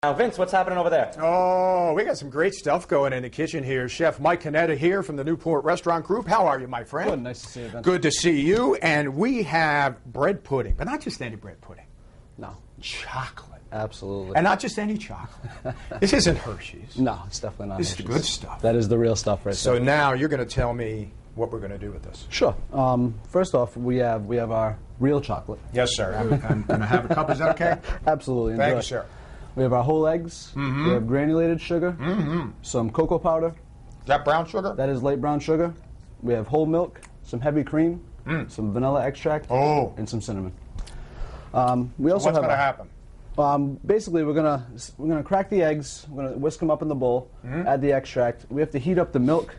Now, Vince, what's happening over there? Oh, we got some great stuff going in the kitchen here. Chef Mike Canetta here from the Newport Restaurant Group. How are you, my friend? Good, nice to see you, Vince. Good to see you. And we have bread pudding, but not just any bread pudding. No. Chocolate. Absolutely. And not just any chocolate. This isn't Hershey's. No, it's definitely not This Hershey's. is good stuff. That is the real stuff right there. So now you're going to tell me what we're going to do with this. Sure. First off, we have our real chocolate. Yes, sir. I'm going to have a cup. Is that okay? Absolutely. Thank enjoy. you, sir. We have our whole eggs. We have granulated sugar. Some cocoa powder. Is that brown sugar? That is light brown sugar. We have whole milk, some heavy cream, some vanilla extract, and some cinnamon. We also What's have going to happen? Basically, we're gonna crack the eggs. We're gonna whisk them up in the bowl. Add the extract. We have to heat up the milk.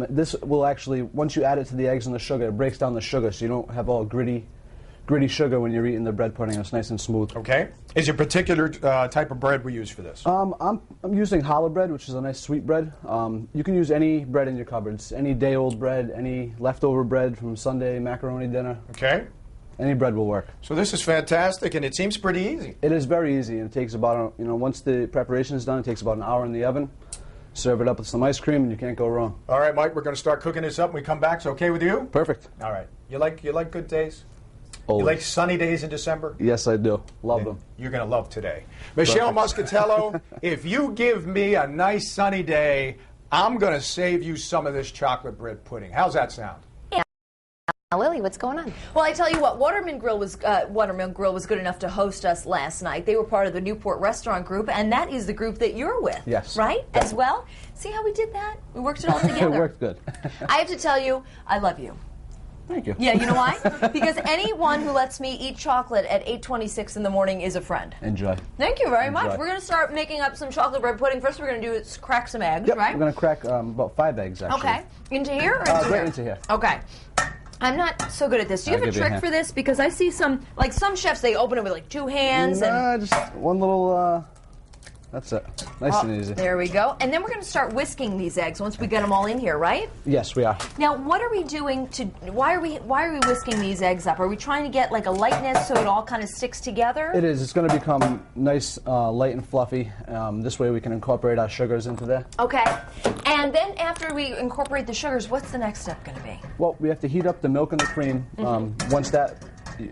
This will actually, once you add it to the eggs and the sugar, it breaks down the sugar, so you don't have all gritty sugar when you're eating the bread pudding. It's nice and smooth. Okay. Is there a particular type of bread we use for this? I'm using challah bread, which is a nice sweet bread. You can use any bread in your cupboards, any day-old bread, any leftover bread from Sunday macaroni dinner. Okay. Any bread will work. So this is fantastic, and it seems pretty easy. It is very easy, and it takes about, once the preparation is done, it takes about an hour in the oven. Serve it up with some ice cream, and you can't go wrong. All right, Mike, we're going to start cooking this up when we come back. It's okay with you? Perfect. All right. You like good days? Always. You like sunny days in December? Yes, I do. Love them. You're going to love today. Michelle Muscatello, if you give me a nice sunny day, I'm going to save you some of this chocolate bread pudding. How's that sound? Lily, what's going on? Well, I tell you what, Waterman Grill was good enough to host us last night. They were part of the Newport Restaurant Group, and that is the group that you're with. Yes. Right? As well? See how we did that? We worked it all together. It worked good. I have to tell you, I love you. Thank you. Yeah, you know why? Because anyone who lets me eat chocolate at 8:26 in the morning is a friend. Enjoy. Thank you very much. Enjoy. We're going to start making up some chocolate bread pudding. First, we're going to do is crack some eggs, Yep. right? We're going to crack about 5 eggs, actually. Okay. Into here or into Right here? into here. Okay. I'm not so good at this. Do you I'll have a give you a trick hand. for this? Because I see some chefs, they open it with like 2 hands. Nah, just one little, that's it. Nice and easy. There we go. And then we're going to start whisking these eggs once we get them all in here, right? Yes, we are. Now, what are we doing to, why are we whisking these eggs up? Are we trying to get like a lightness so it all kind of sticks together? It is. It's going to become nice, light and fluffy. This way we can incorporate our sugars into there. Okay. And then after we incorporate the sugars, what's the next step going to be? Well, we have to heat up the milk and the cream. Once that,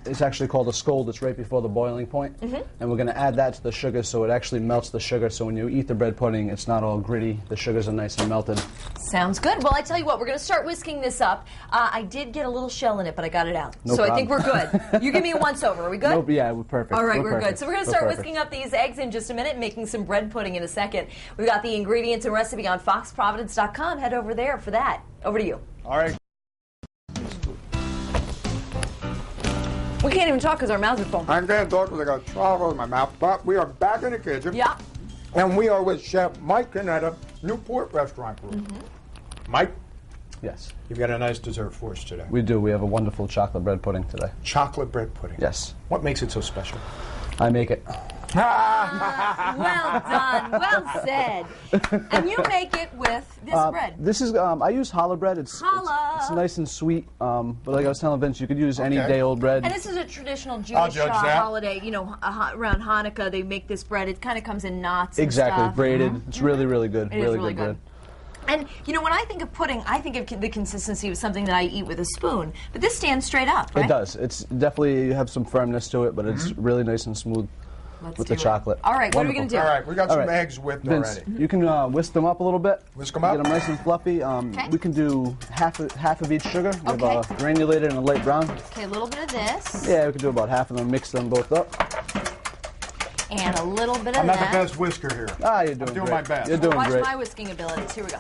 it's actually called a scald. It's right before the boiling point. And we're going to add that to the sugar so it actually melts the sugar. So when you eat the bread pudding, it's not all gritty. The sugars are nice and melted. Sounds good. Well, I tell you what, we're going to start whisking this up. I did get a little shell in it, but I got it out. No so problem. I think we're good. You give me a once-over. Are we good? Nope, yeah, we're perfect. All right, we're good. perfect. So we're going to We're start perfect. whisking up these eggs in just a minute, making some bread pudding in a second. We've got the ingredients and recipe on foxprovidence.com. Head over there for that. Over to you. All right. We can't even talk because our mouths are full. I'm going to talk because I got trouble in my mouth, but we are back in the kitchen. Yeah. And we are with Chef Mike Canetta, Newport Restaurant Group. Mike, Yes, you've got a nice dessert for us today. we do. We have a wonderful chocolate bread pudding today. Chocolate bread pudding. Yes. What makes it so special? I make it. Well done. Well said. And you make it with this bread. This is, I use challah bread. It's nice and sweet. But like I was telling Vince, you could use any day-old bread. And this is a traditional Jewish judge that. holiday. You know, around Hanukkah, they make this bread. It kind of comes in knots and Exactly, stuff. braided. It's really, really good. It is really good bread. And, you know, when I think of pudding, I think of the consistency of something that I eat with a spoon. But this stands straight up, right? It does. It's definitely, you have some firmness to it, but it's really nice and smooth with the chocolate. All right, what are we going to do? All right, we got All some right. eggs whipped Vince, already. you can whisk them up a little bit. Whisk them up? Get them nice and fluffy. We can do half of each sugar. We have a granulated and a light brown. Okay, a little bit of this. Yeah, we can do about half of them. Mix them both up. And a little bit of I'm not that. the best whisker here. Ah, you're doing I'm doing great. my best. You're doing Watch great. my whisking abilities. Here we go.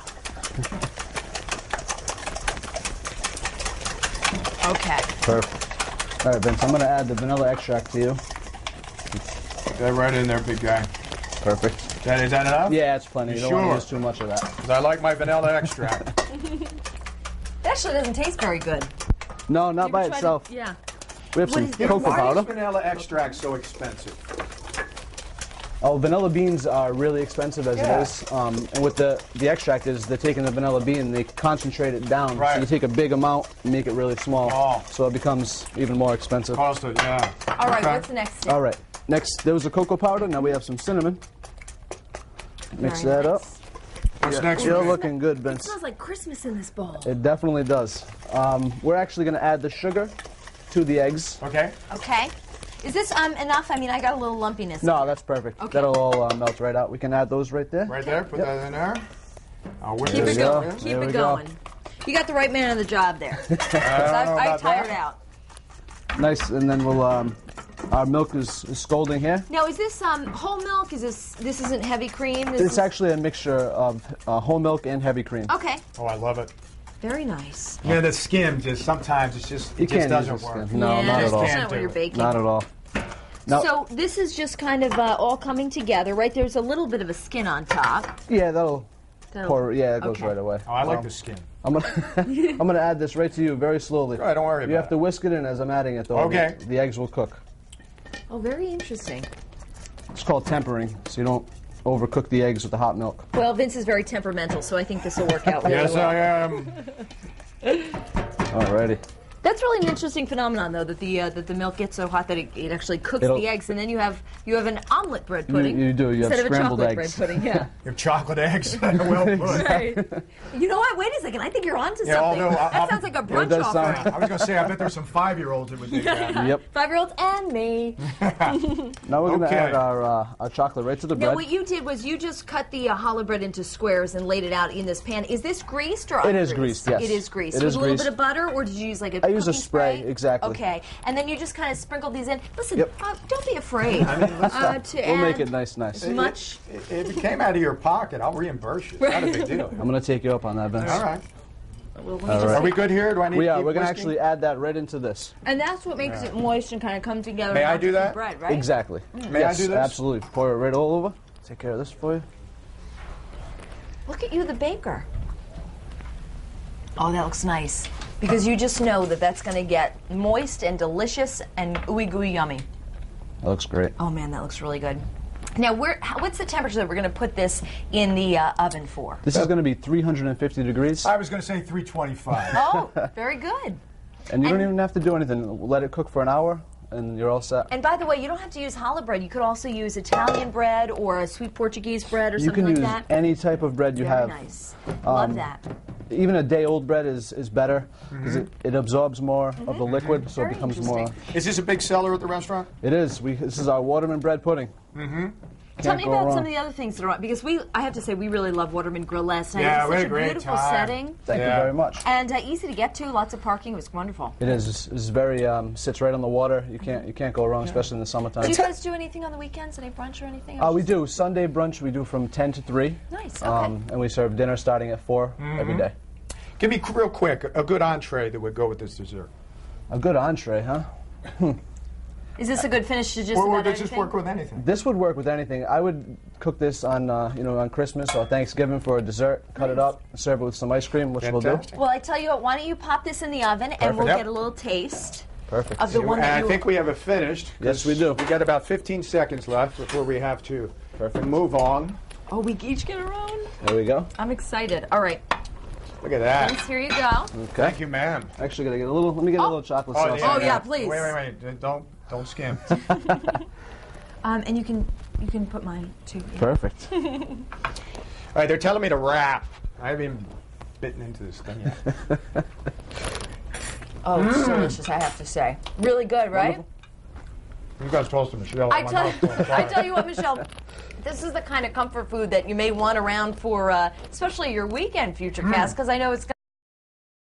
Okay. Perfect. All right, Vince, I'm going to add the vanilla extract to you. Put that right in there, big guy. Perfect. Is that enough? Yeah, it's plenty. You don't want to use too much of that. Because I like my vanilla extract. It actually doesn't taste very good. No, not by tried to- itself. Yeah. We have some is this? cocoa Why powder. is vanilla extract so expensive? Oh, vanilla beans are really expensive as Yeah. it is. And with the extract is they're taking the vanilla bean and they concentrate it down. Right. So you take a big amount and make it really small. Oh. So it becomes even more expensive. Cost it, yeah. All right, Okay. what's the next step? All right. Next, there was the cocoa powder. Now we have some cinnamon. Mix Very that up. nice. What's next? You're for me? looking good, It Vince. smells like Christmas in this bowl. It definitely does. We're actually going to add the sugar to the eggs. Okay. Okay. Is this enough? I mean, I got a little lumpiness. No, that's perfect. Okay. That'll all melt right out. We can add those right there. Right there. Put that in there. I'll whip Keep this it up going. here. Keep There it we go. going. You got the right man on the job there. I don't know I about tired that. out. Nice, and then we'll. Our milk is scalding here. Now, is this whole milk? Is this isn't heavy cream? This It's is... actually a mixture of whole milk and heavy cream. Okay. Oh, I love it. Very nice. Yeah, the skim just sometimes it just You can't doesn't use the work. skim. No, yeah, not at that's all. not what you're baking. Not at all. No. So this is just kind of all coming together, right? There's a little bit of a skin on top. Yeah, that'll That'll- pour. Yeah, it goes okay. right away. Oh, I like the skin. I'm gonna I'm gonna add this right to you very slowly. All right, don't worry You about have to whisk it in as I'm adding it, though. Okay. The eggs will cook. Oh, very interesting. It's called tempering, so you don't overcook the eggs with the hot milk. Well, Vince is very temperamental, so I think this will work out really Yes, well. I am. Alrighty. That's really an interesting phenomenon, though, that the milk gets so hot that it actually cooks It'll- the eggs, and then you have an omelet bread pudding. You do. You have instead of a scrambled chocolate eggs. bread pudding. Yeah. Your chocolate eggs. Well put. Right. You know what? Wait a second. I think you're onto Yeah, something. although That sounds like a brunch does sound- offering. I was going to say, I bet there's some 5-year-olds that would do that. Yep. 5-year-olds and me. Now we're gonna Okay. add our chocolate right to the Now, bread. what you did was you just cut the challah bread into squares and laid it out in this pan. Is this greased or It is ungreased? greased, yes. It is greased. It With is a little greased. bit of butter, or did you use like a I use a cooking spray, exactly. Okay. And then you just kind of sprinkle these in. Listen, Yep. don't be afraid to We'll make add it nice. as much. If it came out of your pocket, I'll reimburse you. It's not a big deal. I'm gonna take you up on that, Vince. All right. Well, let me All just right. Are we good here? Do I need We to are. keep We're gonna whisking? actually add that right into this. And that's what makes it moist and kind of come together. May I onto do the that? Bread, right? Exactly. May I Yes, do this? Absolutely. Pour it right all over. Take care of this for you. Look at you, the baker. Oh, that looks nice. Because you just know that that's going to get moist and delicious and ooey gooey yummy. That looks great. Oh man, that looks really good. Now, what's the temperature that we're going to put this in the oven for? This is gonna be 350 degrees, I was going to say 325. Oh, very good. and you don't and- even have to do anything. Let it cook for an hour, and you're all set. And by the way, you don't have to use challah bread. You could also use Italian bread or a sweet Portuguese bread or You something can like use that. any type of bread you Very have. nice. Love that. Even a day-old bread is better because it absorbs more of the liquid, so Very it becomes more. interesting. Is this a big seller at the restaurant? It is. This is our Waterman bread pudding. Tell me go about wrong. some of the other things that are on, because I have to say, we really love Waterman Grill last night. Yeah, It we was had such a a great beautiful time. setting Thank you Yeah. very much. and easy to get to. Lots of parking. It was wonderful. It is. It's very sits right on the water. You can't go wrong, especially in the summertime. Do you guys do anything on the weekends? Any brunch or anything? We do Sunday brunch. We do from 10 to 3. Nice. Okay. And we serve dinner starting at 4 every day. Give me real quick a good entree that would go with this dessert. A good entree, huh? Is this a good finish to just Or about does this anything? work with anything? This would work with anything. I would cook this on on Christmas or Thanksgiving for a dessert. Cut it up, serve it with some ice cream, which we'll do. Fantastic. Well, I tell you what. Why don't you pop this in the oven and we'll Yep. get a little taste Perfect. of the one And that I you. think we have it finished. Yes, we do. We got about 15 seconds left before we have to Perfect. move on. Oh, we each get our own. There we go. I'm excited. All right, Look at that. Vince, here you go. Okay. Thank you, ma'am. Actually, gotta get a little. Let me get a little chocolate Oh, sauce. yeah, please. Wait. Don't skim. And you can put mine too. Yeah. Perfect. All right, they're telling me to wrap. I haven't even bitten into this thing yet. Oh, it's delicious. I have to say, really good, right? You guys toast to Michelle. I My tell, mouth's on fire. I tell you what, Michelle, this is the kind of comfort food that you may want around for, especially your weekend future cast, because I know it's.